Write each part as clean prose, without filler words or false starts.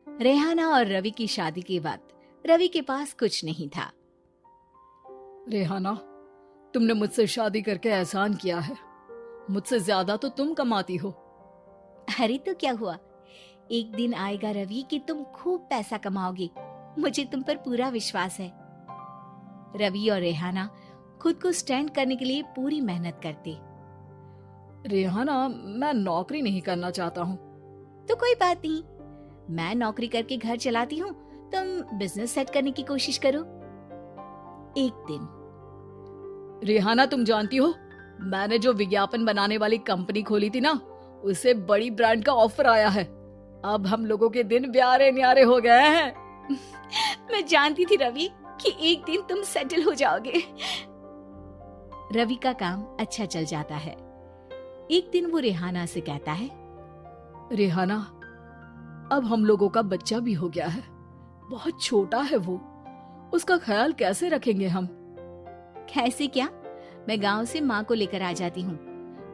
रेहाना और रवि की शादी के वक्त रवि के पास कुछ नहीं था। रेहाना, तुमने मुझसे शादी करके एहसान किया है। मुझसे ज्यादा तो तुम कमाती हो। अरे तो क्या हुआ, एक दिन आएगा रवि कि तुम खूब पैसा कमाओगे। मुझे तुम पर पूरा विश्वास है। रवि और रेहाना खुद को स्टैंड करने के लिए पूरी मेहनत करते। रेहाना, मैं नौकरी नहीं करना चाहता हूँ। तो कोई बात नहीं, मैं नौकरी करके घर चलाती हूँ, तुम बिजनेस सेट करने की कोशिश करो। एक दिन रेहाना, तुम जानती हो, मैंने जो विज्ञापन बनाने वाली कंपनी खोली थी ना, उसे बड़ी ब्रांड का ऑफर आया है। अब हम लोगों के दिन प्यारे न्यारे हो गए हैं। मैं जानती थी रवि कि एक दिन तुम सेटल हो जाओगे। रवि का काम अच्छा चल जाता है। एक दिन वो रेहाना से कहता है, रेहाना, अब हम लोगों का बच्चा भी हो गया है। बहुत छोटा है वो, उसका ख्याल कैसे रखेंगे हम? कैसे क्या, मैं गांव से माँ को लेकर आ जाती हूँ।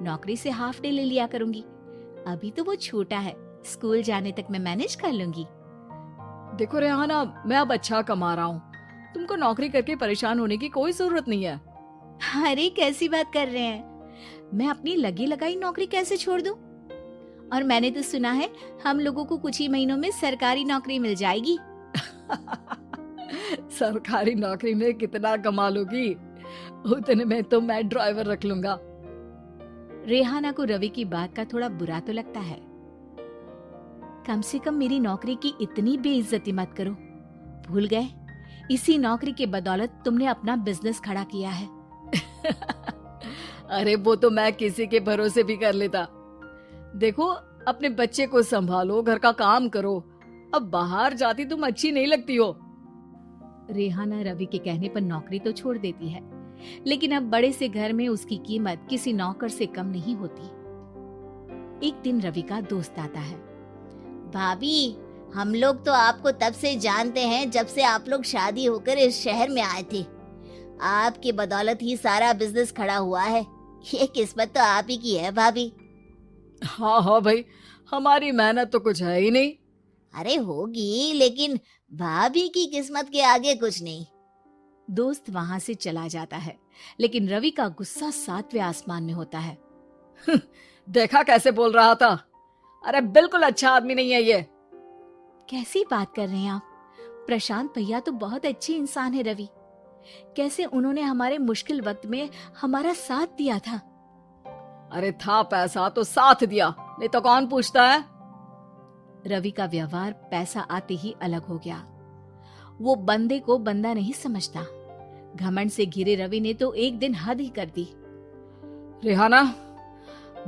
नौकरी से हाफ डे ले लिया करूंगी। अभी तो वो छोटा है, स्कूल जाने तक मैं मैनेज कर लूंगी। देखो रेहाना, मैं अब अच्छा कमा रहा हूँ। तुमको नौकरी करके परेशान होने की कोई जरूरत नहीं है। अरे कैसी बात कर रहे हैं, मैं अपनी लगी लगाई नौकरी कैसे छोड़ दूं? और मैंने तो सुना है हम लोगों को कुछ ही महीनों में सरकारी नौकरी मिल जाएगी। सरकारी नौकरी में कितना कमा लोगी? उतने में तो मैं ड्राइवर रख लूंगा। रेहाना को रवि की बात का थोड़ा बुरा तो लगता है। कम से कम मेरी नौकरी की इतनी बेइज्जती मत करो। भूल गए, इसी नौकरी के बदौलत तुमने अपना बिजनेस खड़ा किया है। अरे वो तो मैं किसी के भरोसे भी कर लेता। देखो, अपने बच्चे को संभालो, घर का काम करो। अब बाहर जाती तुम अच्छी नहीं लगती हो। रेहाना रवि के कहने पर नौकरी तो छोड़ देती है, लेकिन अब बड़े से घर में उसकी कीमत किसी नौकर से कम नहीं होती। एक दिन रवि का दोस्त आता है। भाभी, हम लोग तो आपको तब से जानते हैं जब से आप लोग शादी होकर इस शहर में आए थे। आपकी बदौलत ही सारा बिजनेस खड़ा हुआ है। ये किस्मत तो आप ही की है भाभी। हाँ हाँ भाई, हमारी मेहनत तो कुछ है ही नहीं। अरे होगी, लेकिन भाभी की किस्मत के आगे कुछ नहीं। दोस्त वहां से चला जाता है, लेकिन रवि का गुस्सा 7वें आसमान में होता है। देखा कैसे बोल रहा था? अरे बिल्कुल अच्छा आदमी नहीं है ये। कैसी बात कर रहे हैं आप? प्रशांत भैया तो बहुत अच्छे इंसान है रवि। कैसे उन्होंने हमारे मुश्किल वक्त में हमारा साथ दिया था। अरे था पैसा तो साथ दिया, नहीं तो कौन पूछता है? रवि का व्यवहार पैसा आते ही अलग हो गया। वो बंदे को बंदा नहीं समझता। घमंड से घिरे रवि ने तो एक दिन हद ही कर दी। रेहाना,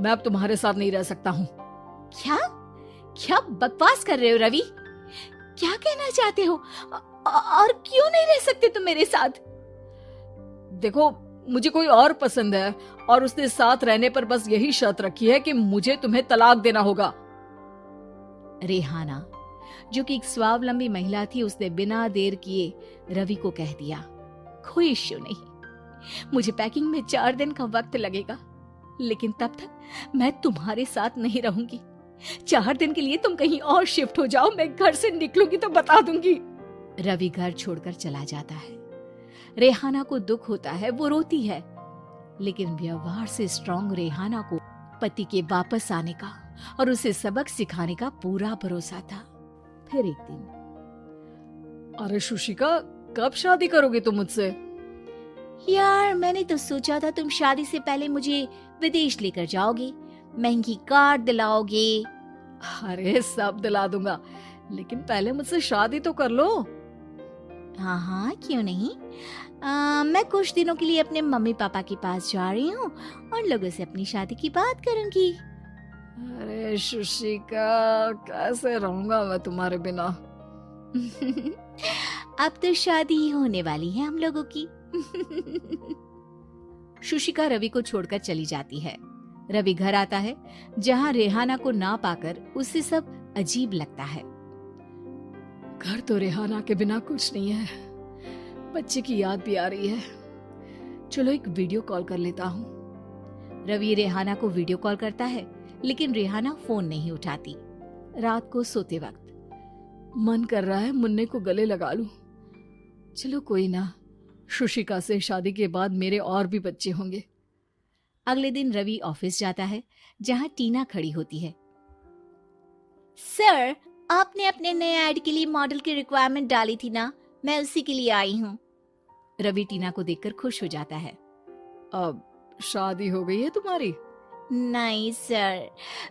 मैं अब तुम्हारे साथ नहीं रह सकता हूँ। क्या क्या बकवास कर रहे हो रवि? क्या कहना चाहते हो? और क्यों नहीं रह सकते तुम मेरे साथ? देखो, मुझे कोई और पसंद है और उसने साथ रहने पर बस यही शर्त रखी है कि मुझे तुम्हें तलाक देना होगा। रेहाना, जो कि एक स्वावलंबी महिला थी, उसने बिना देर किए रवि को कह दिया, कोई इश्यू नहीं, मुझे पैकिंग में 4 दिन का वक्त लगेगा, लेकिन तब तक मैं तुम्हारे साथ नहीं रहूंगी। 4 दिन के लिए तुम कहीं और शिफ्ट हो जाओ, मैं घर से निकलूंगी तो बता दूंगी। रवि घर छोड़कर चला जाता है। रेहाना को दुख होता है, वो रोती है, लेकिन व्यवहार से स्ट्रांग रेहाना को पति के वापस आने का और उसे सबक सिखाने का पूरा भरोसा था। फिर एक दिन, अरे शुशिका, कब शादी करोगे तुम मुझसे? यार मैंने तो सोचा था तुम शादी से पहले मुझे विदेश लेकर जाओगे, महंगी कार दिलाओगे। अरे सब दिला दूंगा, लेकिन पहले मुझसे शादी तो कर लो। हाँ हाँ, क्यों नहीं। मैं कुछ दिनों के लिए अपने मम्मी पापा के पास जा रही हूँ और लोगों से अपनी शादी की बात करूंगी। अरे शुशिका, कैसे रहूंगा मैं तुम्हारे बिना? अब तो शादी ही होने वाली है हम लोगों की। शुशिका रवि को छोड़कर चली जाती है। रवि घर आता है, जहाँ रेहाना को ना पाकर उसे सब अजीब लगता है। घर तो रेहाना के बिना कुछ नहीं है, बच्चे की याद भी आ रही है। चलो एक वीडियो कॉल कर लेता हूँ। रवि रेहाना को वीडियो कॉल करता है, लेकिन रेहाना फोन नहीं उठाती। रात को सोते वक्त मन कर रहा है मुन्ने को गले लगा लूं। चलो कोई ना, शुशिका से शादी के बाद मेरे और भी बच्चे होंगे। अगले दिन रवि ऑफिस जाता है जहां टीना खड़ी होती है। सर, आपने अपने नए ऐड के लिए मॉडल की रिक्वायरमेंट डाली थी ना, मैं उसी के लिए आई हूँ। रवि टीना को देखकर खुश हो जाता है। अब शादी हो गई है तुम्हारी? नहीं सर,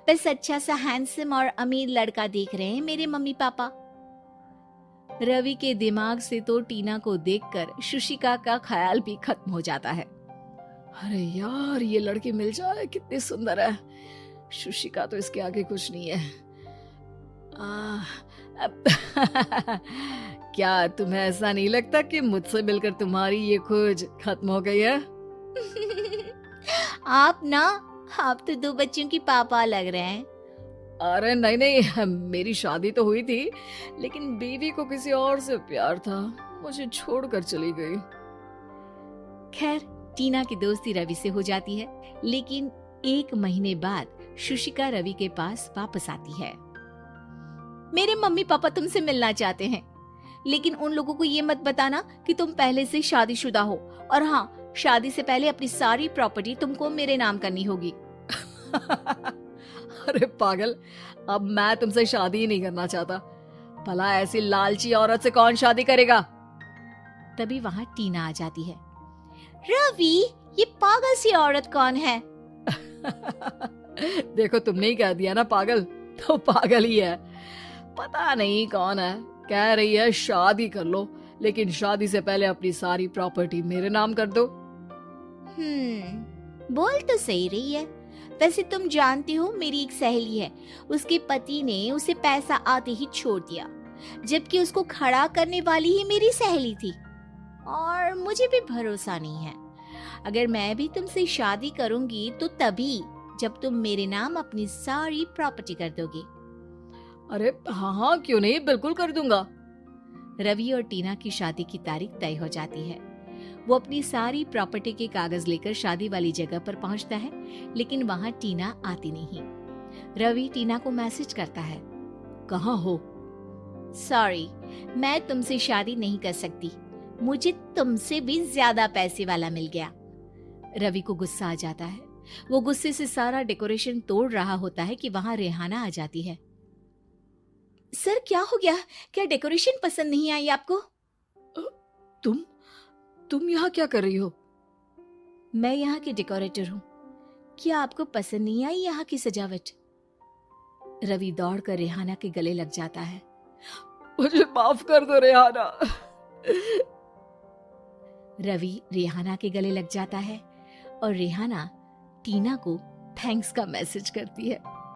बस अच्छा सा हैंडसम और अमीर लड़का देख रहे हैं मेरे मम्मी पापा। रवि के दिमाग से तो टीना को देखकर शुशिका का ख्याल भी खत्म हो जाता है। अरे यार, ये लड़की मिल जाए कितनी सुंदर है। शुशिका तो इसके आगे कुछ नहीं है। क्या तुम्हें ऐसा नहीं लगता कि मुझसे मिलकर तुम्हारी ये खोज खत्म हो गई है? आप तो 2 बच्चों की पापा लग रहे हैं। अरे नहीं नहीं, मेरी शादी तो हुई थी, लेकिन बीवी को किसी और से प्यार था, मुझे छोड़कर चली गई। खैर, टीना की दोस्ती रवि से हो जाती है, लेकिन 1 महीने बाद शुशिका रवि के पास वापस आती है। मेरे मम्मी पापा तुमसे मिलना चाहते हैं, लेकिन उन लोगों को ये मत बताना कि तुम पहले से शादीशुदा हो, और हाँ, शादी से पहले अपनी सारी प्रॉपर्टी तुमको मेरे नाम करनी होगी। अरे पागल, अब मैं तुमसे शादी ही नहीं करना चाहता। भला ऐसी लालची औरत से कौन शादी करेगा? तभी वहाँ टीना आ जाती है। रवि, ये पागल सी औरत कौन है? देखो, तुमने ही कह दिया ना पागल, तो पागल ही है। पता नहीं कौन है, कह रही है शादी कर लो, लेकिन शादी से पहले अपनी सारी प्रॉपर्टी मेरे नाम कर दो। बोल तो सही रही है। वैसे तुम जानती हो, मेरी एक सहेली है, उसके पति ने उसे पैसा आते ही छोड़ दिया, जबकि उसको खड़ा करने वाली ही मेरी सहेली थी। और मुझे भी भरोसा नहीं है। अगर मैं भी तुमसे शादी करूंगी तो तभी जब तुम मेरे नाम अपनी सारी प्रॉपर्टी कर दोगे। अरे हाँ हाँ, क्यों नहीं, बिल्कुल कर दूंगा। रवि और टीना की शादी की तारीख तय हो जाती है। वो अपनी सारी प्रॉपर्टी के कागज लेकर शादी वाली जगह पर पहुंचता है, लेकिन वहां टीना आती नहीं। रवि टीना को मैसेज करता है, कहाँ हो? सॉरी, मैं तुमसे शादी नहीं कर सकती, मुझे तुमसे भी ज्यादा पैसे वाला मिल गया। रवि को गुस्सा आ जाता है। वो गुस्से से सारा डेकोरेशन तोड़ रहा होता है कि वहां रेहाना आ जाती है। सर, क्या हो गया? क्या डेकोरेशन पसंद नहीं आई आपको? तुम यहाँ क्या कर रही हो? मैं यहाँ की डेकोरेटर हूँ। क्या आपको पसंद नहीं आई यहाँ की सजावट? रवि दौड़कर रेहाना के गले लग जाता है। मुझे माफ कर दो रेहाना। रवि रेहाना के गले लग जाता है और रेहाना टीना को थैंक्स का मैसेज करती है।